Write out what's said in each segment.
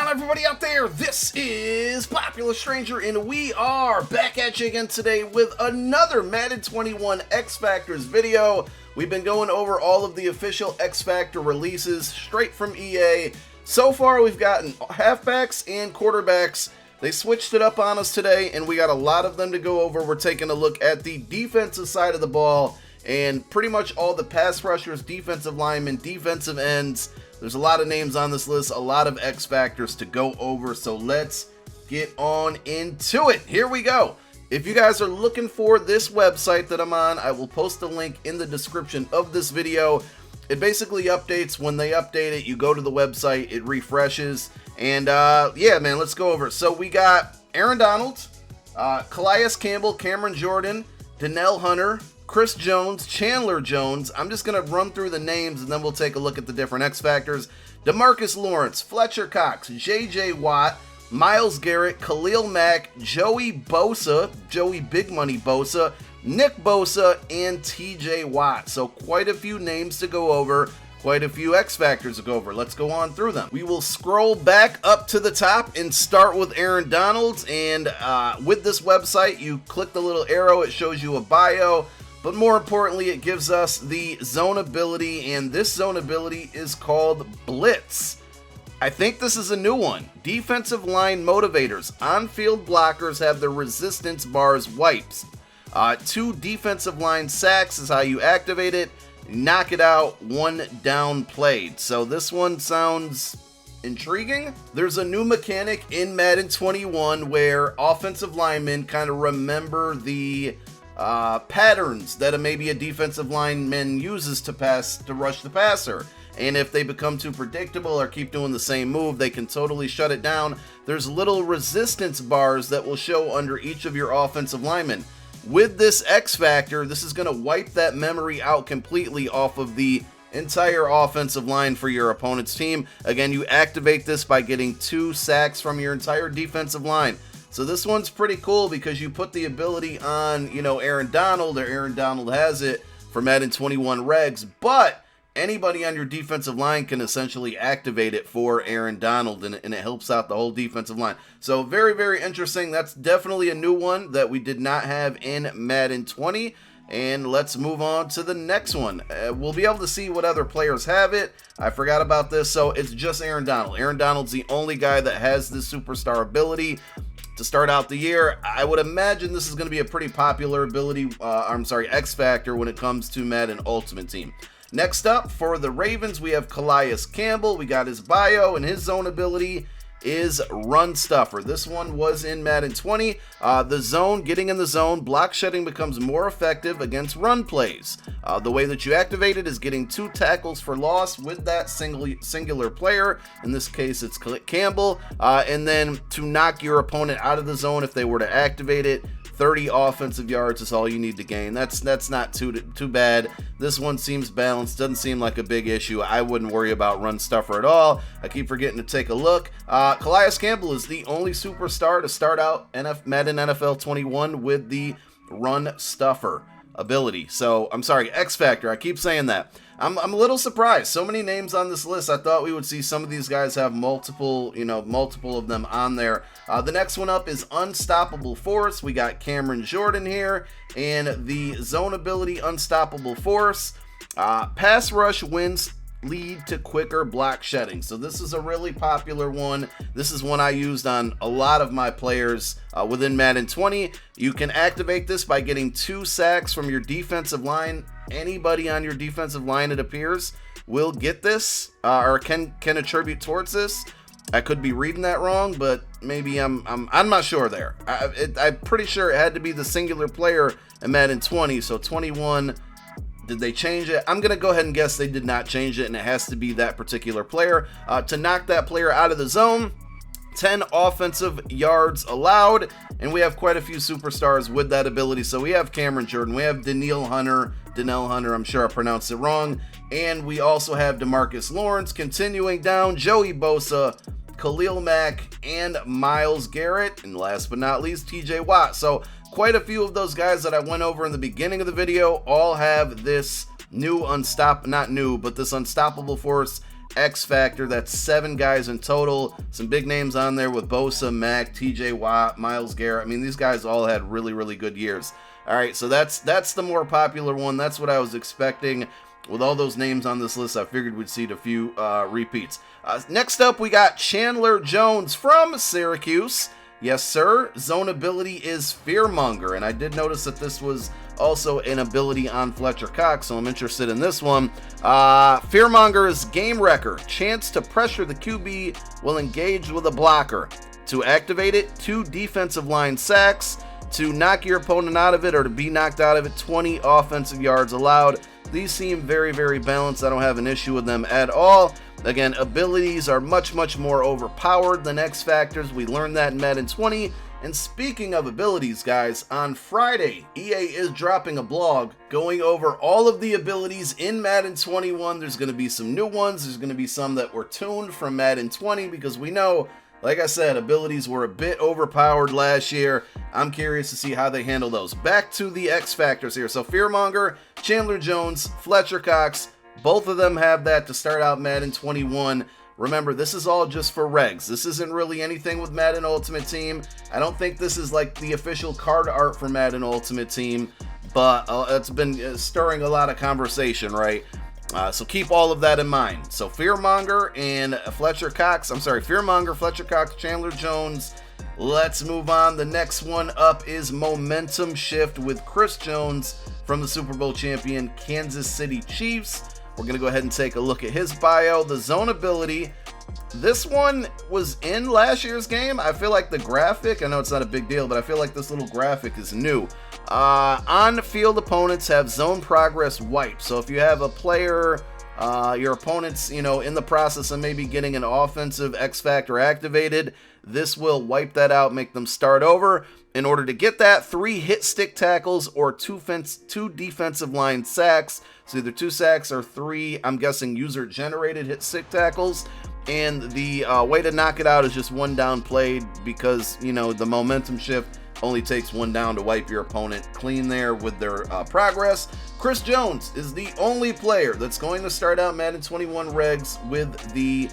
on, everybody out there? This is Popular Stranger, and we are back at you again today with another Madden 21 X Factors video. We've been going over all of the official X Factor releases straight from EA. So far, we've gotten halfbacks and quarterbacks. They switched it up on us today, and we got a lot of them to go over. We're taking a look at the defensive side of the ball, and pretty much all the pass rushers, defensive linemen, defensive ends. There's a lot of names on this list, a lot of X Factors to go over, so let's get on into it. Here we go. If you guys are looking for this website that I'm on, I will post a link in the description of this video. It basically updates. When they update it, you go to the website, it refreshes, and yeah, man, let's go over it. So we got Aaron Donald, Calais Campbell, Cameron Jordan, Danielle Hunter, Chris Jones, Chandler Jones. I'm just going to run through the names and then we'll take a look at the different X Factors. DeMarcus Lawrence, Fletcher Cox, J.J. Watt, Myles Garrett, Khalil Mack, Joey Bosa, Joey Big Money Bosa, Nick Bosa, and T.J. Watt. So quite a few names to go over, quite a few X Factors to go over. Let's go on through them. We will scroll back up to the top and start with Aaron Donald. And with this website, you click the little arrow, it shows you a bio. But more importantly, it gives us the zone ability, and this zone ability is called Blitz. I think this is a new one. Defensive line motivators. On-field blockers have their resistance bars wiped. 2 defensive line sacks is how you activate it. Knock it out, 1 down played. So this one sounds intriguing. There's a new mechanic in Madden 21 where offensive linemen kind of remember the patterns that maybe a defensive lineman uses to rush the passer. And if they become too predictable or keep doing the same move, they can totally shut it down. There's little resistance bars that will show under each of your offensive linemen. With this X Factor, this is going to wipe that memory out completely off of the entire offensive line for your opponent's team. Again, you activate this by getting 2 sacks from your entire defensive line. So this one's pretty cool because you put the ability on, Aaron Donald, or Aaron Donald has it for Madden 21 regs, but anybody on your defensive line can essentially activate it for Aaron Donald, and it helps out the whole defensive line. So very, very interesting. That's definitely a new one that we did not have in Madden 20. And let's move on to the next one. We'll be able to see what other players have it. I forgot about this. So it's just Aaron Donald. Aaron Donald's the only guy that has this superstar ability to start out the year. I would imagine this is going to be a pretty popular ability, X Factor when it comes to Madden Ultimate Team. Next up, for the Ravens, we have Calais Campbell. We got his bio, and his zone ability is Run Stuffer. This one was in Madden 20. The zone, getting in the zone, block shedding becomes more effective against run plays. The way that you activate it is getting 2 tackles for loss with that singular player. In this case, it's Campbell. And then to knock your opponent out of the zone if they were to activate it. 30 offensive yards is all you need to gain. That's not too bad. This one seems balanced. Doesn't seem like a big issue. I wouldn't worry about Run Stuffer at all. I keep forgetting to take a look. Calais Campbell is the only superstar to start out Madden NFL 21 with the Run Stuffer ability. So, I'm sorry, X Factor. I keep saying that. I'm a little surprised. So many names on this list. I thought we would see some of these guys have multiple of them on there. The next one up is Unstoppable Force. We got Cameron Jordan here, and the zone ability Unstoppable Force. Pass rush wins lead to quicker block shedding. So this is a really popular one. This is one I used on a lot of my players within Madden 20. You can activate this by getting 2 sacks from your defensive line. Anybody on your defensive line, it appears, will get this or can attribute towards this. I could be reading that wrong, but maybe I'm not sure there. I'm pretty sure it had to be the singular player in Madden 20. So 21. Did they change it? I'm going to go ahead and guess they did not change it, and it has to be that particular player. To knock that player out of the zone, 10 offensive yards allowed, and we have quite a few superstars with that ability. So we have Cameron Jordan, we have Danielle Hunter, I'm sure I pronounced it wrong, and we also have DeMarcus Lawrence. Continuing down, Joey Bosa, Khalil Mack, and Myles Garrett, and last but not least, T.J. Watt. So quite a few of those guys that I went over in the beginning of the video all have this new this Unstoppable Force X Factor. That's 7 guys in total. Some big names on there with Bosa, Mack, TJ Watt, Myles Garrett. I mean, these guys all had really, really good years. All right, so that's the more popular one. That's what I was expecting. With all those names on this list, I figured we'd see a few repeats. Next up, we got Chandler Jones from Syracuse. Yes, sir. Zone ability is fearmonger, and I did notice that this was also an ability on Fletcher Cox, so I'm interested in this one. Fearmonger is game wrecker. Chance to pressure the QB will engage with a blocker. To activate it, 2 defensive line sacks. To knock your opponent out of it or to be knocked out of it, 20 offensive yards allowed. These seem very, very balanced. I don't have an issue with them at all. Again, abilities are much, much more overpowered than X Factors. We learned that in Madden 20. And speaking of abilities, guys, on Friday, EA is dropping a blog going over all of the abilities in Madden 21. There's going to be some new ones. There's going to be some that were tuned from Madden 20 because we know, like I said, abilities were a bit overpowered last year. I'm curious to see how they handle those. Back to the X Factors here. So Fearmonger, Chandler Jones, Fletcher Cox, both of them have that to start out Madden 21. Remember, this is all just for regs. This isn't really anything with Madden Ultimate Team. I don't think this is like the official card art for Madden Ultimate Team, but it's been stirring a lot of conversation, right? So keep all of that in mind. So Fearmonger and Fletcher Cox, Fearmonger, Fletcher Cox, Chandler Jones. Let's move on. The next one up is Momentum Shift with Chris Jones from the Super Bowl champion Kansas City Chiefs. We're going to go ahead and take a look at his bio. The zone ability, this one was in last year's game. I feel like the graphic, I know it's not a big deal, but I feel like this little graphic is new. On-field opponents have zone progress wiped. So if you have a player, your opponent's, in the process of maybe getting an offensive X Factor activated, this will wipe that out, make them start over. In order to get that, 3 hit stick tackles or 2 defensive line sacks. So either 2 sacks or 3, I'm guessing, user-generated hit stick tackles. And the way to knock it out is just 1 down played because, the momentum shift only takes 1 down to wipe your opponent clean there with their progress. Chris Jones is the only player that's going to start out Madden 21 regs with the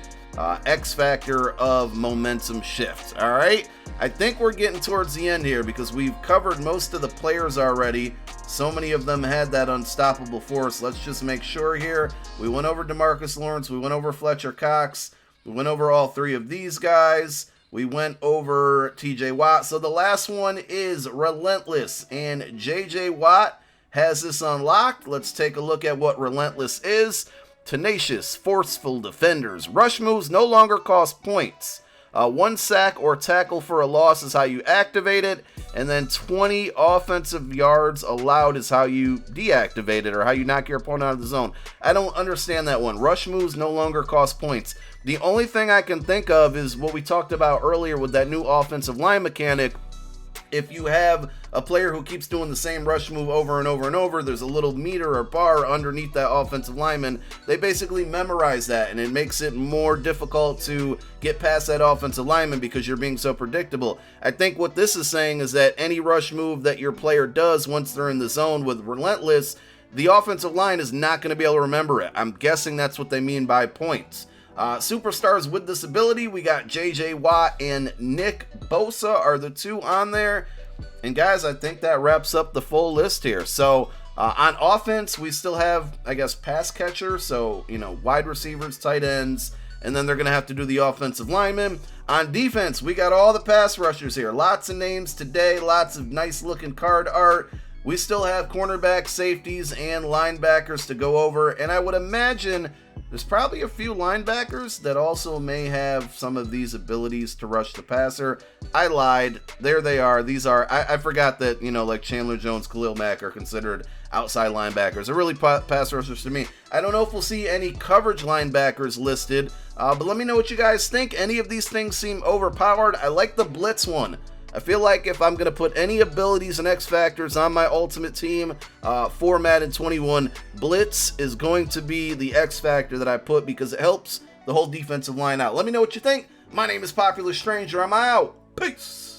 X Factor of momentum shift. All right, I think we're getting towards the end here because we've covered most of the players already. So many of them had that unstoppable force. Let's just make sure here. We went over DeMarcus Lawrence. We went over Fletcher Cox. We went over all 3 of these guys. We went over TJ Watt. So the last one is Relentless, and JJ Watt has this unlocked. Let's take a look at what Relentless is. Tenacious, forceful defenders. Rush moves no longer cost points. 1 sack or tackle for a loss is how you activate it, and then 20 offensive yards allowed is how you deactivate it, or how you knock your opponent out of the zone. I don't understand that one. Rush moves no longer cost points. The only thing I can think of is what we talked about earlier with that new offensive line mechanic. If you have a player who keeps doing the same rush move over and over and over, there's a little meter or bar underneath that offensive lineman. They basically memorize that, and it makes it more difficult to get past that offensive lineman because you're being so predictable. I think what this is saying is that any rush move that your player does once they're in the zone with Relentless, the offensive line is not going to be able to remember it. I'm guessing that's what they mean by points. Superstars with this ability, we got JJ Watt and Nick Bosa are the 2 on there. And guys, I think that wraps up the full list here. So on offense, we still have, I guess, pass catcher. So, wide receivers, tight ends, and then they're going to have to do the offensive linemen. On defense, we got all the pass rushers here. Lots of names today, lots of nice looking card art. We still have cornerbacks, safeties, and linebackers to go over. And I would imagine there's probably a few linebackers that also may have some of these abilities to rush the passer. I lied. There they are. These are, I forgot that, like Chandler Jones, Khalil Mack are considered outside linebackers. They're really pass rushers to me. I don't know if we'll see any coverage linebackers listed, but let me know what you guys think. Any of these things seem overpowered. I like the Blitz one. I feel like if I'm going to put any abilities and X Factors on my Ultimate Team for Madden 21, Blitz is going to be the X Factor that I put because it helps the whole defensive line out. Let me know what you think. My name is Popular Stranger. I'm out. Peace.